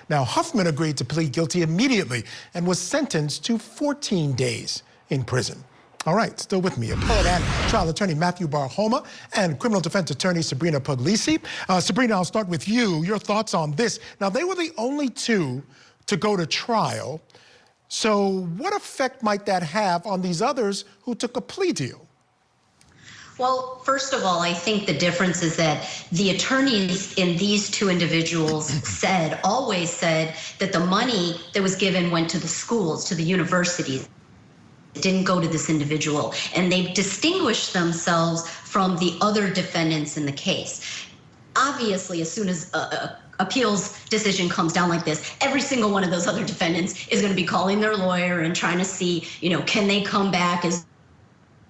Now, Huffman agreed to plead guilty immediately and was sentenced to 14 days in prison. All right, still with me, appellate and trial attorney Matthew Barhoma and criminal defense attorney Sabrina Puglisi. Sabrina, I'll start with you. Your thoughts on this. Now, they were the only two to go to trial. So what effect might that have on these others who took a plea deal? Well, first of all, I think the difference is that the attorneys in these two individuals always said that the money that was given went to the schools, to the universities. It didn't go to this individual. And they distinguished themselves from the other defendants in the case. Obviously, as soon as appeals decision comes down like this, every single one of those other defendants is going to be calling their lawyer and trying to see, can they come back? Is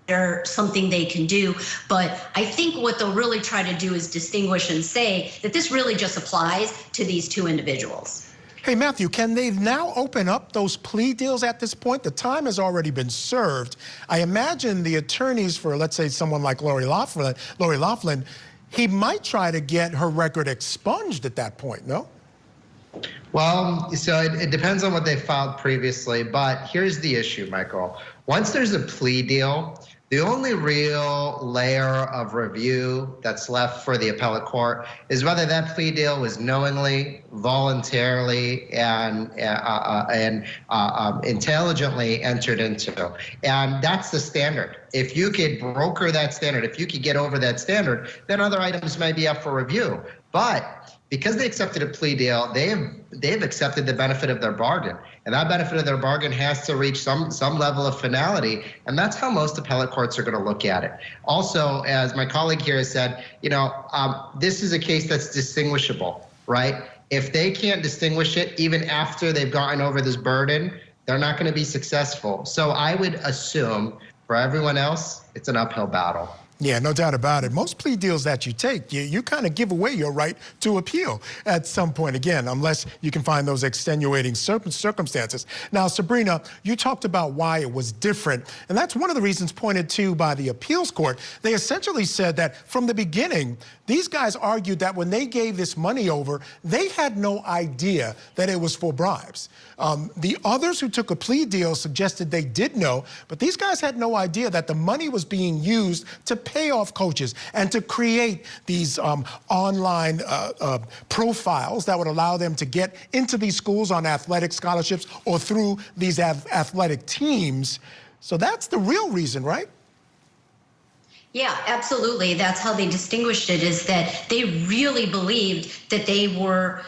there something they can do? But I think what they'll really try to do is distinguish and say that this really just applies to these two individuals. Hey, Matthew, can they now open up those plea deals at this point? The time has already been served. I imagine the attorneys for, let's say, someone like Lori Loughlin, he might try to get her record expunged at that point, no? Well, so it depends on what they filed previously, but here's the issue, Michael. Once there's a plea deal, the only real layer of review that's left for the appellate court is whether that plea deal was knowingly, voluntarily, and intelligently entered into. And that's the standard. If you could broker that standard, if you could get over that standard, then other items might be up for review. But because they accepted a plea deal, they've accepted the benefit of their bargain. And that benefit of their bargain has to reach some level of finality. And that's how most appellate courts are going to look at it. Also, as my colleague here has said, this is a case that's distinguishable, right? If they can't distinguish it, even after they've gotten over this burden, they're not going to be successful. So I would assume for everyone else, it's an uphill battle. Yeah, no doubt about it. Most plea deals that you take, you kind of give away your right to appeal at some point, again, unless you can find those extenuating circumstances. Now, Sabrina, you talked about why it was different, and that's one of the reasons pointed to by the appeals court. They essentially said that from the beginning, these guys argued that when they gave this money over, they had no idea that it was for bribes. The others who took a plea deal suggested they did know, but these guys had no idea that the money was being used to pay off coaches and to create these online profiles that would allow them to get into these schools on athletic scholarships or through these athletic teams. So that's the real reason, right? Yeah, absolutely. That's how they distinguished it, is that they really believed that they were,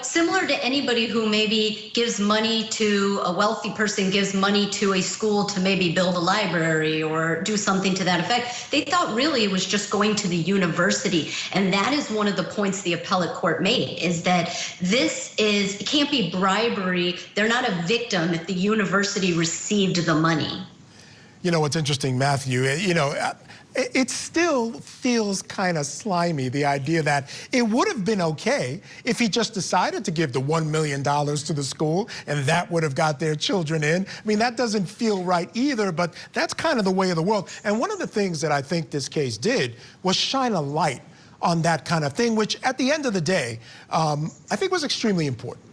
similar to anybody who maybe gives money to a wealthy person, gives money to a school to maybe build a library or do something to that effect. They thought really it was just going to the university. And that is one of the points the appellate court made, is that it can't be bribery. They're not a victim if the university received the money. You know what's interesting, Matthew, it still feels kind of slimy, the idea that it would have been okay if he just decided to give the $1 million to the school and that would have got their children in. I mean, that doesn't feel right either, but that's kind of the way of the world. And one of the things that I think this case did was shine a light on that kind of thing, which at the end of the day, I think was extremely important.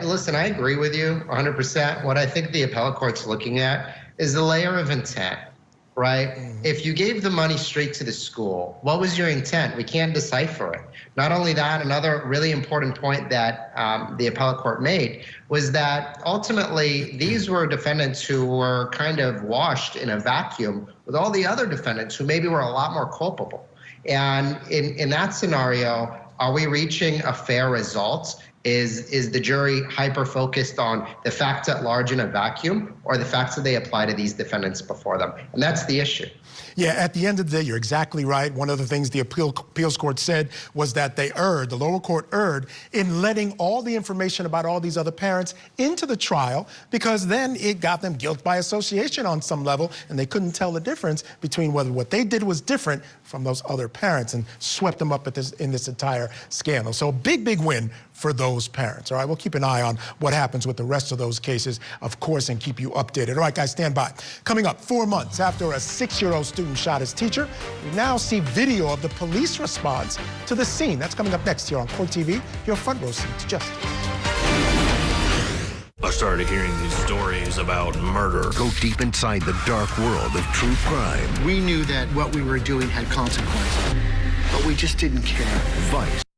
Listen, I agree with you 100%. What I think the appellate court's looking at is the layer of intent. Right? If you gave the money straight to the school, what was your intent? We can't decipher it. Not only that, another really important point that the appellate court made was that ultimately these were defendants who were kind of washed in a vacuum with all the other defendants who maybe were a lot more culpable. And in that scenario, are we reaching a fair result? Is the jury hyper-focused on the facts at large in a vacuum or the facts that they apply to these defendants before them? And that's the issue. Yeah, at the end of the day, you're exactly right. One of the things the appeals court said was that they erred, the lower court erred, in letting all the information about all these other parents into the trial, because then it got them guilt by association on some level, and they couldn't tell the difference between whether what they did was different from those other parents, and swept them up in this entire scandal. So a big, big win for those parents. All right, we'll keep an eye on what happens with the rest of those cases, of course, and keep you updated. All right, guys, stand by. Coming up, 4 months after a 6-year-old student shot his teacher, we now see video of the police response to the scene. That's coming up next here on CourtTV, your front row seat to justice. I started hearing these stories about murder. Go deep inside the dark world of true crime. We knew that what we were doing had consequences, but we just didn't care. Vice.